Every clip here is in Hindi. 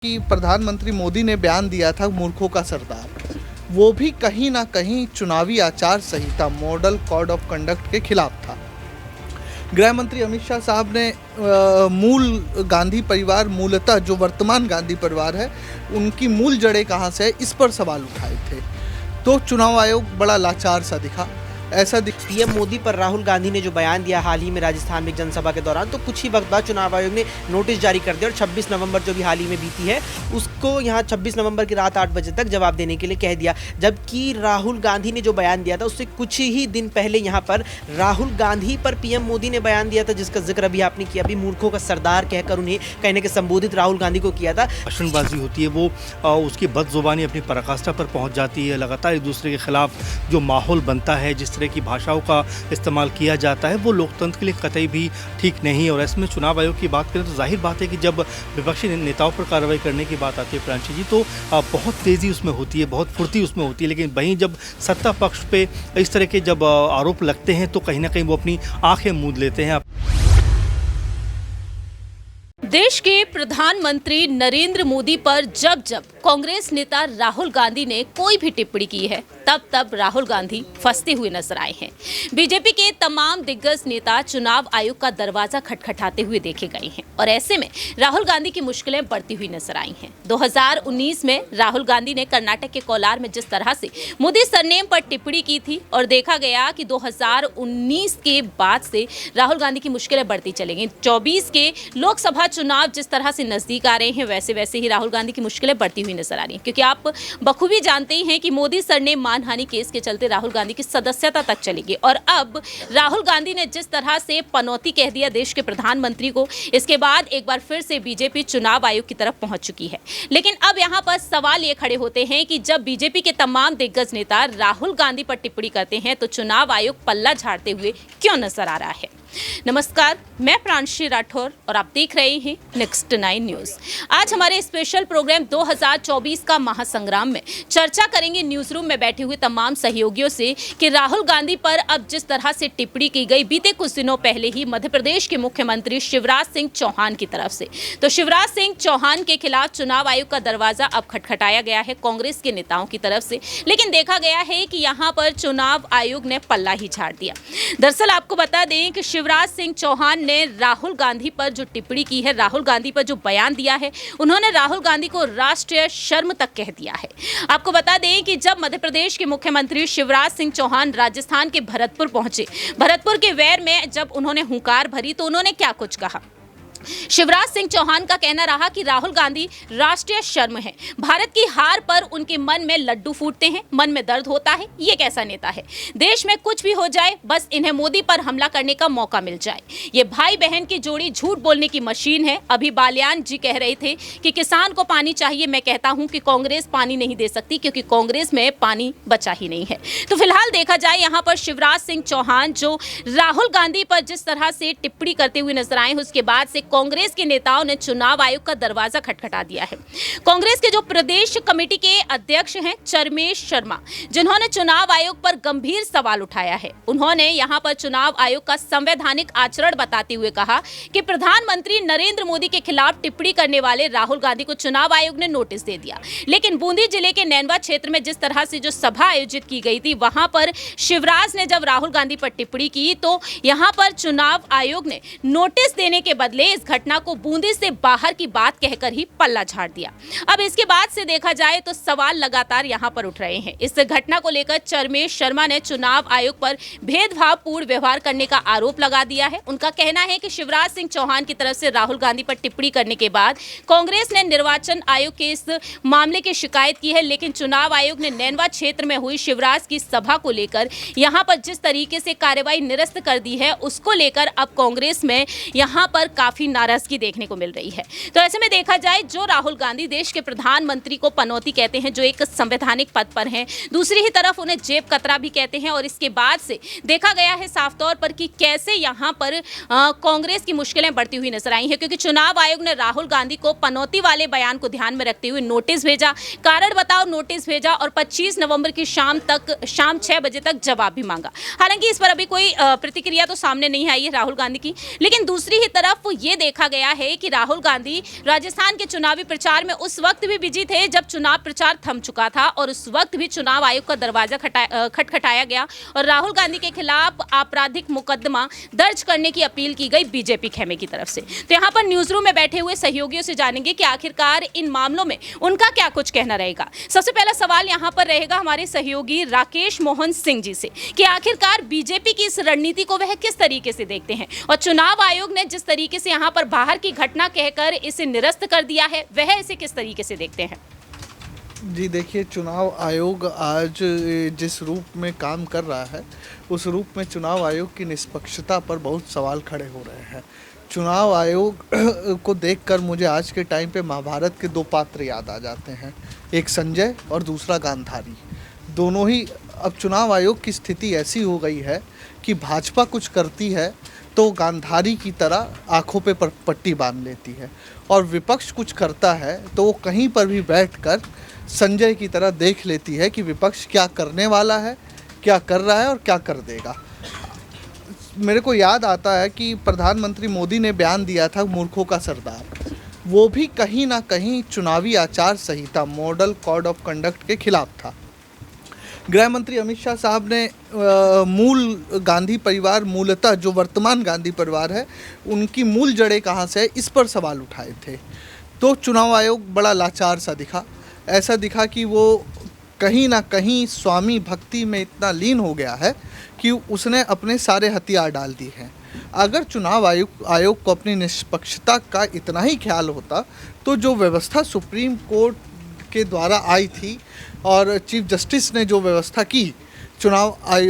कि प्रधानमंत्री मोदी ने बयान दिया था मूर्खों का सरदार, वो भी कहीं ना कहीं चुनावी आचार संहिता मॉडल कोड ऑफ कंडक्ट के खिलाफ था। गृह मंत्री अमित शाह साहब ने मूल गांधी परिवार, मूलतः जो वर्तमान गांधी परिवार है, उनकी मूल जड़ें कहाँ से है, इस पर सवाल उठाए थे। तो चुनाव आयोग बड़ा लाचार सा दिखा। पीएम मोदी पर राहुल गांधी ने जो बयान दिया हाल ही में राजस्थान में एक जनसभा के दौरान, तो कुछ ही वक्त बाद चुनाव आयोग ने नोटिस जारी कर दिया और 26 नवंबर जो भी हाल ही में बीती है उसको यहाँ 26 नवंबर की रात 8 बजे तक जवाब देने के लिए कह दिया। जबकि राहुल गांधी ने जो बयान दिया था उससे कुछ ही दिन पहले यहाँ पर राहुल गांधी पर पीएम मोदी ने बयान दिया था, जिसका जिक्र अभी आपने किया। अभी मूर्खों का सरदार कहकर उन्हें कहने के संबोधित राहुल गांधी को किया था। भाषणबाजी होती है वो उसकी बदजुबानी अपनी पराकाष्ठा पर पहुंच जाती है। लगातार एक दूसरे के खिलाफ जो माहौल बनता है, जिस तरह की भाषाओं का इस्तेमाल किया जाता है, वो लोकतंत्र के लिए कतई भी ठीक नहीं है। और ऐसे में चुनाव आयोग की बात करें तो जाहिर बात है कि जब विपक्षी नेताओं पर कार्रवाई करने की बात आती है प्रांशी जी, तो बहुत तेज़ी उसमें होती है, बहुत फुर्ती उसमें होती है। लेकिन वहीं जब सत्ता पक्ष पे इस तरह के जब आरोप लगते हैं तो कहीं ना कहीं वो अपनी आंखें मूंद लेते हैं। देश के प्रधानमंत्री नरेंद्र मोदी पर जब जब कांग्रेस नेता राहुल गांधी ने कोई भी टिप्पणी की है, तब तब राहुल गांधी फंसते हुए नजर आए हैं। बीजेपी के तमाम दिग्गज नेता चुनाव आयोग का दरवाजा खटखटाते हुए देखे गए हैं और ऐसे में राहुल गांधी की मुश्किलें बढ़ती हुई नजर आई हैं। 2019 में राहुल गांधी ने कर्नाटक के कोलार में जिस तरह से मोदी सरनेम पर टिप्पणी की थी और देखा गया कि 2019 के बाद से राहुल गांधी की मुश्किलें बढ़ती चली गई। 24 के लोकसभा चुनाव जिस तरह से नजदीक आ रहे हैं, वैसे वैसे ही राहुल गांधी की मुश्किलें बढ़ती हुई नजर आ रही हैं, क्योंकि आप बखूबी जानते ही हैं कि मोदी सरनेम मानहानि केस के चलते राहुल गांधी की सदस्यता तक चली गई और अब राहुल गांधी ने जिस तरह से पनौती कह दिया देश के प्रधानमंत्री को, इसके बाद एक बार फिर से बीजेपी चुनाव आयोग की तरफ पहुंच चुकी है। लेकिन अब यहां पर सवाल ये खड़े होते हैं कि जब बीजेपी के तमाम दिग्गज नेता राहुल गांधी पर टिप्पणी करते हैं तो चुनाव आयोग पल्ला झाड़ते हुए क्यों नजर आ रहा है। नमस्कार, मैं प्रांशी राठौर और आप देख रहे हैं नेक्स्ट 9 न्यूज। आज हमारे स्पेशल प्रोग्राम 2024 का महासंग्राम में चर्चा करेंगे न्यूज रूम में बैठे हुए तमाम सहयोगियों से कि राहुल गांधी पर अब जिस तरह से टिप्पणी की गई बीते कुछ दिनों पहले ही मध्य प्रदेश के मुख्यमंत्री शिवराज सिंह चौहान की तरफ से, तो शिवराज सिंह चौहान के खिलाफ चुनाव आयोग का दरवाजा अब खटखटाया गया है कांग्रेस के नेताओं की तरफ से। लेकिन देखा गया है कि यहाँ पर चुनाव आयोग ने पल्ला ही झाड़ दिया। दरअसल आपको बता दें कि शिवराज सिंह चौहान ने राहुल गांधी पर जो टिप्पणी की है, राहुल गांधी पर जो बयान दिया है, उन्होंने राहुल गांधी को राष्ट्रीय शर्म तक कह दिया है। आपको बता दें कि जब मध्य प्रदेश के मुख्यमंत्री शिवराज सिंह चौहान राजस्थान के भरतपुर पहुंचे, भरतपुर के वैर में जब उन्होंने हुंकार भरी तो उन्होंने क्या कुछ कहा। शिवराज सिंह चौहान का कहना रहा कि राहुल गांधी राष्ट्रीय शर्म है, भारत की हार पर उनके मन में लड्डू फूटते हैं, मन में दर्द होता है। ये कैसा नेता है, देश में कुछ भी हो जाए बस इन्हें मोदी पर हमला करने का मौका मिल जाए। ये भाई बहन की जोड़ी झूठ बोलने की मशीन है। अभी बालियान जी कह रहे थे कि किसान को पानी चाहिए, मैं कहता हूं कि कांग्रेस पानी नहीं दे सकती क्योंकि कांग्रेस में पानी बचा ही नहीं है। तो फिलहाल देखा जाए यहाँ पर शिवराज सिंह चौहान जो राहुल गांधी पर जिस तरह से टिप्पणी करते हुए नजर आए, उसके बाद से कांग्रेस के नेताओं ने चुनाव आयोग का दरवाजा खटखटा दिया है। कांग्रेस के जो प्रदेश कमेटी के अध्यक्ष हैं चरमेश शर्मा, जिन्होंने चुनाव आयोग पर गंभीर सवाल उठाया है, उन्होंने यहां पर चुनाव आयोग का संवैधानिक आचरण बताते हुए कहा कि प्रधानमंत्री नरेंद्र मोदी के खिलाफ टिप्पणी करने वाले राहुल गांधी को चुनाव आयोग ने नोटिस दे दिया। लेकिन बूंदी जिले के नैनवा क्षेत्र में जिस तरह से जो सभा आयोजित की गई थी, वहां पर शिवराज ने जब राहुल गांधी पर टिप्पणी की तो यहां पर चुनाव आयोग ने नोटिस देने के बदले इस घटना को बूंदी से बाहर की बात कहकर ही पल्ला झाड़ दिया। अब इसके बाद से देखा जाए तो सवाल लगातार यहां पर उठ रहे हैं। इस घटना को लेकर चरमेश शर्मा ने चुनाव आयोग पर भेदभावपूर्ण व्यवहार करने का आरोप लगा दिया है। उनका कहना है कि शिवराज सिंह चौहान की तरफ से राहुल गांधी पर टिप्पणी करने के बाद कांग्रेस ने निर्वाचन आयोग के इस मामले की शिकायत की है, लेकिन चुनाव आयोग ने नैनवा क्षेत्र में हुई शिवराज की सभा को लेकर यहां पर जिस तरीके से कार्रवाई निरस्त कर दी है, उसको लेकर अब कांग्रेस में यहां पर काफी नाराजगी देखने को मिल रही है। तो ऐसे में देखा जाए, जो राहुल गांधी देश के प्रधानमंत्री को पनौती कहते हैं, जो एक संवैधानिक पद पर हैं, दूसरी ही तरफ उन्हें जेब कतरा भी कहते हैं और इसके बाद से देखा गया है साफ तौर पर कि कैसे यहां पर कांग्रेस की मुश्किलें बढ़ती हुई नजर आई हैं, क्योंकि चुनाव आयोग ने राहुल गांधी को पनौती वाले बयान को ध्यान में रखते हुए नोटिस भेजा, कारण बताओ नोटिस भेजा और 25 नवंबर की शाम 6 बजे तक जवाब भी मांगा। हालांकि इस पर अभी कोई प्रतिक्रिया तो सामने नहीं आई है राहुल गांधी की, लेकिन दूसरी ही तरफ ये देखा गया है कि राहुल गांधी राजस्थान के चुनावी प्रचार में उस वक्त भी बिजी थे जब चुनाव प्रचार थम चुका था और उस वक्त भी चुनाव आयोग का दरवाजा खटखटाया गया और राहुल गांधी के खिलाफ आपराधिक मुकदमा दर्ज करने की अपील की गई बीजेपी खेमे की तरफ से। तो यहाँ पर न्यूज रूम में बैठे हुए सहयोगियों से जानेंगे कि आखिरकार इन मामलों में उनका क्या कुछ कहना रहेगा। सबसे पहला सवाल यहाँ पर रहेगा हमारे सहयोगी राकेश मोहन सिंह जी से कि आखिरकार बीजेपी की इस रणनीति को वह किस तरीके से देखते हैं और चुनाव आयोग ने जिस तरीके से यहाँ पर बाहर की घटना कहकर इसे निरस्त कर दिया है वह इसे किस तरीके से देखते हैं। जी देखिए, चुनाव आयोग आज जिस रूप में काम कर रहा है उस रूप में चुनाव आयोग की निष्पक्षता पर बहुत सवाल खड़े हो रहे हैं। चुनाव आयोग को देखकर मुझे आज के टाइम पे महाभारत के दो पात्र याद आ जाते हैं, एक संजय और दूसरा गांधारी। दोनों ही अब चुनाव आयोग की स्थिति ऐसी हो गई है कि भाजपा कुछ करती है तो गांधारी की तरह आंखों पे पट्टी बांध लेती है और विपक्ष कुछ करता है तो वो कहीं पर भी बैठकर संजय की तरह देख लेती है कि विपक्ष क्या करने वाला है, क्या कर रहा है और क्या कर देगा। मेरे को याद आता है कि प्रधानमंत्री मोदी ने बयान दिया था मूर्खों का सरदार, वो भी कहीं ना कहीं चुनावी आचार संहिता मॉडल कोड ऑफ कंडक्ट के खिलाफ था। गृह मंत्री अमित शाह साहब ने मूल गांधी परिवार, मूलतः जो वर्तमान गांधी परिवार है उनकी मूल जड़ें कहाँ से है, इस पर सवाल उठाए थे। तो चुनाव आयोग बड़ा लाचार सा दिखा, ऐसा दिखा कि वो कहीं ना कहीं स्वामी भक्ति में इतना लीन हो गया है कि उसने अपने सारे हथियार डाल दिए हैं। अगर चुनाव आयोग को अपनी निष्पक्षता का इतना ही ख्याल होता तो जो व्यवस्था सुप्रीम कोर्ट के द्वारा आई थी और चीफ जस्टिस ने जो व्यवस्था की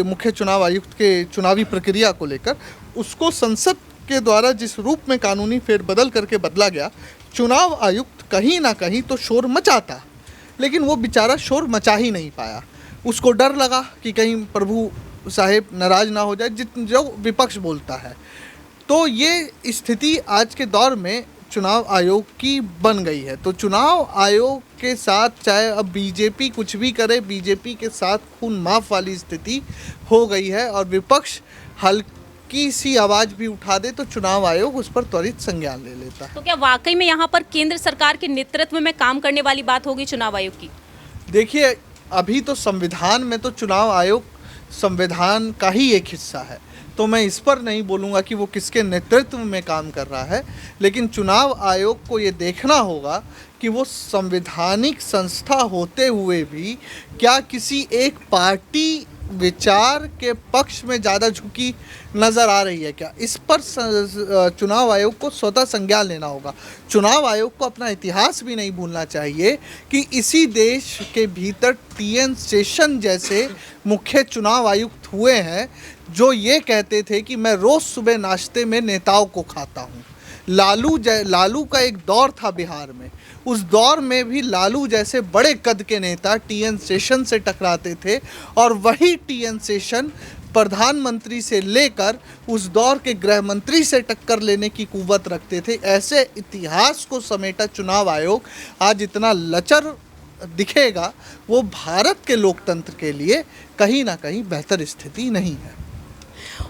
मुख्य चुनाव आयुक्त के चुनावी प्रक्रिया को लेकर, उसको संसद के द्वारा जिस रूप में कानूनी फेरबदल करके बदला गया, चुनाव आयुक्त कहीं ना कहीं तो शोर मचाता, लेकिन वो बेचारा शोर मचा ही नहीं पाया। उसको डर लगा कि कहीं प्रभु साहेब नाराज ना हो जाए जो विपक्ष बोलता है। तो ये स्थिति आज के दौर में चुनाव आयोग की बन गई है। तो चुनाव आयोग के साथ चाहे अब बीजेपी कुछ भी करे, बीजेपी के साथ खून माफ वाली स्थिति हो गई है और विपक्ष हल्की सी आवाज़ भी उठा दे तो चुनाव आयोग उस पर त्वरित संज्ञान ले लेता है। तो क्या वाकई में यहाँ पर केंद्र सरकार के नेतृत्व में काम करने वाली बात होगी चुनाव आयोग की? देखिए, अभी तो संविधान में तो चुनाव आयोग संविधान का ही एक हिस्सा है, तो मैं इस पर नहीं बोलूँगा कि वो किसके नेतृत्व में काम कर रहा है, लेकिन चुनाव आयोग को ये देखना होगा कि वो संवैधानिक संस्था होते हुए भी क्या किसी एक पार्टी विचार के पक्ष में ज़्यादा झुकी नज़र आ रही है क्या, इस पर चुनाव आयोग को स्वतः संज्ञान लेना होगा। चुनाव आयोग को अपना इतिहास भी नहीं भूलना चाहिए कि इसी देश के भीतर TN शेषन जैसे मुख्य चुनाव आयुक्त हुए हैं जो ये कहते थे कि मैं रोज़ सुबह नाश्ते में नेताओं को खाता हूँ। लालू का एक दौर था बिहार में, उस दौर में भी लालू जैसे बड़े कद के नेता TN शेषन से टकराते थे और वही TN शेषन प्रधानमंत्री से लेकर उस दौर के गृह मंत्री से टक्कर लेने की कुव्वत रखते थे। ऐसे इतिहास को समेटा चुनाव आयोग आज इतना लचर दिखेगा, वो भारत के लोकतंत्र के लिए कहीं ना कहीं बेहतर स्थिति नहीं है।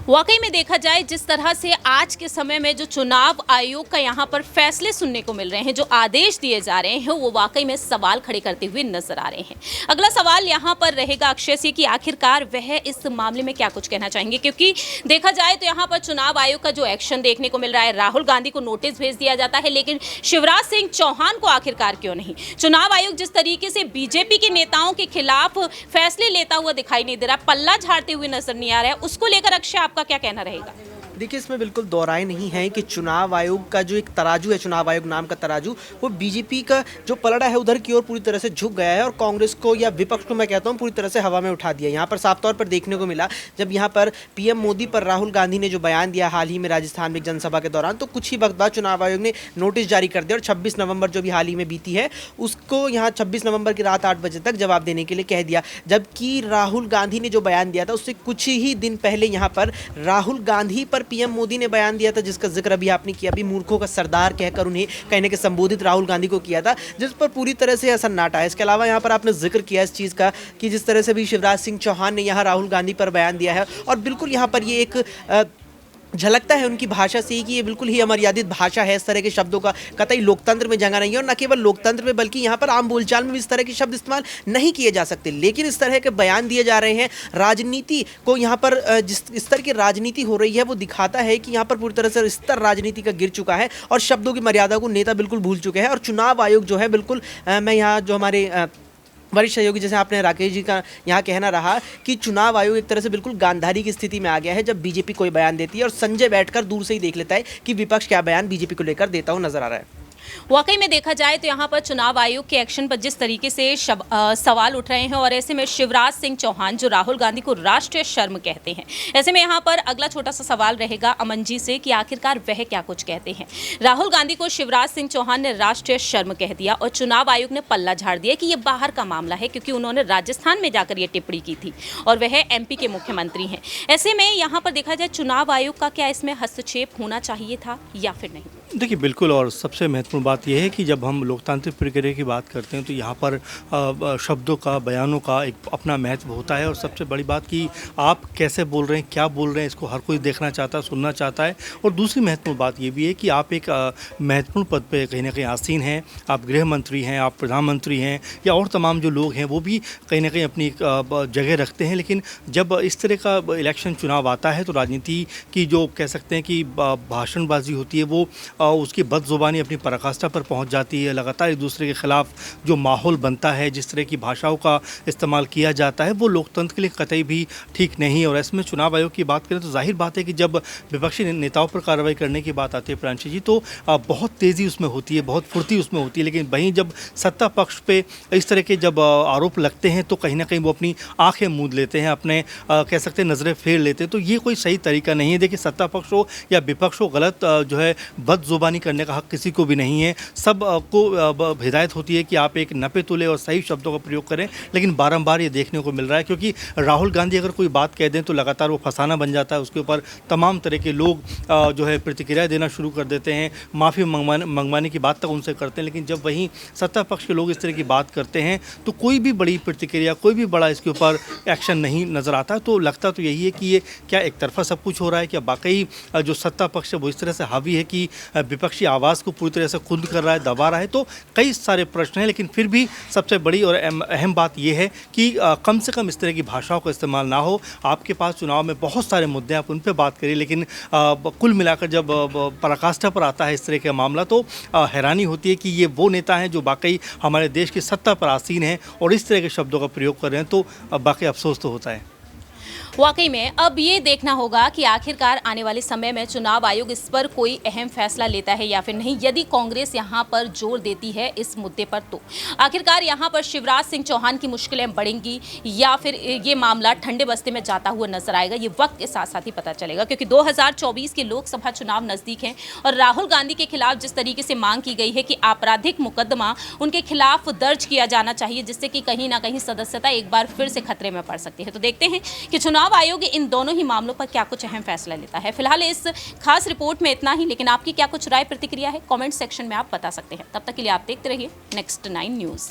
वाकई में देखा जाए जिस तरह से आज के समय में जो चुनाव आयोग का यहाँ पर फैसले सुनने को मिल रहे हैं, जो आदेश दिए जा रहे हैं, वो वाकई में सवाल खड़े करते हुए नजर आ रहे हैं। अगला सवाल यहाँ पर रहेगा अक्षय से कि आखिरकार वह इस मामले में क्या कुछ कहना चाहेंगे, क्योंकि देखा जाए तो यहाँ पर चुनाव आयोग का जो एक्शन देखने को मिल रहा है, राहुल गांधी को नोटिस भेज दिया जाता है, लेकिन शिवराज सिंह चौहान को आखिरकार क्यों नहीं? चुनाव आयोग जिस तरीके से बीजेपी के नेताओं के खिलाफ फैसले लेता हुआ दिखाई नहीं दे रहा, पल्ला झाड़ते हुए नजर नहीं आ रहा है, उसको लेकर अक्षय आपका क्या कहना रहेगा? देखिए, इसमें बिल्कुल दोहराए नहीं है कि चुनाव आयोग का जो एक तराजू है, चुनाव आयोग नाम का तराजू, वो बीजेपी का जो पलड़ा है उधर की ओर पूरी तरह से झुक गया है और कांग्रेस को या विपक्ष को मैं कहता हूँ पूरी तरह से हवा में उठा दिया। यहाँ पर साफ तौर पर देखने को मिला जब यहाँ पर PM मोदी पर राहुल गांधी ने जो बयान दिया हाल ही में राजस्थान में जनसभा के दौरान, तो कुछ ही वक्त बाद चुनाव आयोग ने नोटिस जारी कर दिया और 26 नवंबर जो भी हाल ही में बीती है उसको यहाँ 26 नवंबर की रात 8 बजे तक जवाब देने के लिए कह दिया। जबकि राहुल गांधी ने जो बयान दिया था उससे कुछ ही दिन पहले यहाँ पर राहुल गांधी पर PM मोदी ने बयान दिया था, जिसका जिक्र अभी आपने किया, अभी मूर्खों का सरदार कहकर उन्हें कहने के संबोधित राहुल गांधी को किया था, जिस पर पूरी तरह से सन्नाटा है। इसके अलावा यहाँ पर आपने जिक्र किया इस चीज़ का कि जिस तरह से भी शिवराज सिंह चौहान ने यहाँ राहुल गांधी पर बयान दिया है और बिल्कुल यहाँ पर ये एक झलकता है उनकी भाषा से ही कि ये बिल्कुल ही अमर्यादित भाषा है। इस तरह के शब्दों का कतई लोकतंत्र में जगह नहीं है, और न केवल लोकतंत्र में बल्कि यहाँ पर आम बोलचाल में भी इस तरह के शब्द इस्तेमाल नहीं किए जा सकते। लेकिन इस तरह के बयान दिए जा रहे हैं, राजनीति को यहाँ पर जिस स्तर की राजनीति हो रही है वो दिखाता है कि यहाँ पर पूरी तरह से स्तर राजनीति का गिर चुका है और शब्दों की मर्यादा को नेता बिल्कुल भूल चुके हैं। और चुनाव आयोग जो है बिल्कुल मैं यहाँ जो हमारे वरिष्ठ सहयोगी जैसे आपने राकेश जी का यहाँ कहना रहा कि चुनाव आयोग एक तरह से बिल्कुल गांधारी की स्थिति में आ गया है जब बीजेपी कोई बयान देती है और संजय बैठकर दूर से ही देख लेता है कि विपक्ष क्या बयान बीजेपी को लेकर देता हुआ नजर आ रहा है। वाकई में देखा जाए तो यहाँ पर चुनाव आयोग के एक्शन पर जिस तरीके से सवाल उठ रहे हैं, और ऐसे में शिवराज सिंह चौहान जो राहुल गांधी को राष्ट्रीय शर्म कहते हैं, ऐसे में यहाँ पर अगला छोटा सा सवाल रहेगा अमन जी से कि आखिरकार वह क्या कुछ कहते हैं। राहुल गांधी को शिवराज सिंह चौहान ने राष्ट्रीय शर्म कह दिया और चुनाव आयोग ने पल्ला झाड़ दिया कि ये बाहर का मामला है, क्योंकि उन्होंने राजस्थान में जाकर ये टिप्पणी की थी और वह एमपी के मुख्यमंत्री हैं। ऐसे में यहाँ पर देखा जाए चुनाव आयोग का क्या इसमें हस्तक्षेप होना चाहिए था या फिर नहीं? देखिए बिल्कुल, और सबसे महत्वपूर्ण बात यह है कि जब हम लोकतांत्रिक प्रक्रिया की बात करते हैं तो यहाँ पर शब्दों का, बयानों का एक अपना महत्व होता है। और सबसे बड़ी बात कि आप कैसे बोल रहे हैं, क्या बोल रहे हैं, इसको हर कोई देखना चाहता है, सुनना चाहता है। और दूसरी महत्वपूर्ण बात ये भी है कि आप एक महत्वपूर्ण पद पे कहीं ना कहीं आसीन हैं, आप गृह मंत्री हैं, आप प्रधानमंत्री हैं, या और तमाम जो लोग हैं वो भी कहीं ना कहीं अपनी जगह रखते हैं। लेकिन जब इस तरह का इलेक्शन चुनाव आता है तो राजनीति की जो कह सकते हैं कि भाषणबाजी होती है वो उसकी बदजुबानी अपनी पराकाष्ठा पर पहुंच जाती है। लगातार एक दूसरे के खिलाफ जो माहौल बनता है, जिस तरह की भाषाओं का इस्तेमाल किया जाता है, वो लोकतंत्र के लिए कतई भी ठीक नहीं है। और इसमें चुनाव आयोग की बात करें तो जाहिर बात है कि जब विपक्षी नेताओं पर कार्रवाई करने की बात आती है प्रांशी जी, तो बहुत तेज़ी उसमें होती है, बहुत फुर्ती उसमें होती है। लेकिन वहीं जब सत्ता पक्ष पे इस तरह के जब आरोप लगते हैं तो कहीं ना कहीं वो अपनी आंखें मूंद लेते हैं, अपने कह सकते हैं नज़रें फेर लेते हैं। तो ये कोई सही तरीका नहीं है। देखिए, सत्ता पक्ष हो या विपक्ष हो, गलत जो है बदजुबानी करने का हक किसी को भी नहीं है। सब को हिदायत होती है कि आप एक नपे तुले और सही शब्दों का प्रयोग करें। लेकिन बारंबार ये देखने को मिल रहा है, क्योंकि राहुल गांधी अगर कोई बात कह दें तो लगातार वो फसाना बन जाता है। उसके ऊपर तमाम तरह के लोग जो है प्रतिक्रिया देना शुरू कर देते हैं, माफ़ी मंगवाने की बात तक उनसे करते हैं। लेकिन जब वहीं सत्ता पक्ष के लोग इस तरह की बात करते हैं तो कोई भी बड़ी प्रतिक्रिया, कोई भी बड़ा इसके ऊपर एक्शन नहीं नज़र आता। तो लगता तो यही है कि ये क्या एक तरफा सब कुछ हो रहा है, क्या वाकई जो सत्ता पक्ष है वो इस तरह से हावी है कि विपक्षी आवाज़ को पूरी तरह से खुद कर रहा है, दबा रहा है। तो कई सारे प्रश्न हैं। लेकिन फिर भी सबसे बड़ी और अहम बात यह है कि कम से कम इस तरह की भाषाओं का इस्तेमाल ना हो। आपके पास चुनाव में बहुत सारे मुद्दे, आप उन पर बात करिए, लेकिन कुल मिलाकर जब पराकाष्ठा पर आता है इस तरह का मामला तो हैरानी होती है कि ये वो नेता हैं जो वाकई हमारे देश की सत्ता पर आसीन हैं और इस तरह के शब्दों का प्रयोग कर रहे हैं। तो वाकई अफसोस तो होता है। वाकई में अब ये देखना होगा कि आखिरकार आने वाले समय में चुनाव आयोग इस पर कोई अहम फैसला लेता है या फिर नहीं। यदि कांग्रेस यहाँ पर जोर देती है इस मुद्दे पर तो आखिरकार यहाँ पर शिवराज सिंह चौहान की मुश्किलें बढ़ेंगी या फिर ये मामला ठंडे बस्ते में जाता हुआ नजर आएगा, ये वक्त के साथ साथ ही पता चलेगा। क्योंकि 2024 के लोकसभा चुनाव नजदीक हैं और राहुल गांधी के खिलाफ जिस तरीके से मांग की गई है कि आपराधिक मुकदमा उनके खिलाफ दर्ज किया जाना चाहिए, जिससे कि कहीं ना कहीं सदस्यता एक बार फिर से खतरे में पड़ सकती है। तो देखते हैं कि चुनाव आयोग इन दोनों ही मामलों पर क्या कुछ अहम फैसला लेता है। फिलहाल इस खास रिपोर्ट में इतना ही, लेकिन आपकी क्या कुछ राय प्रतिक्रिया है कमेंट सेक्शन में आप बता सकते हैं। तब तक के लिए आप देखते रहिए नेक्स्ट 9 न्यूज़।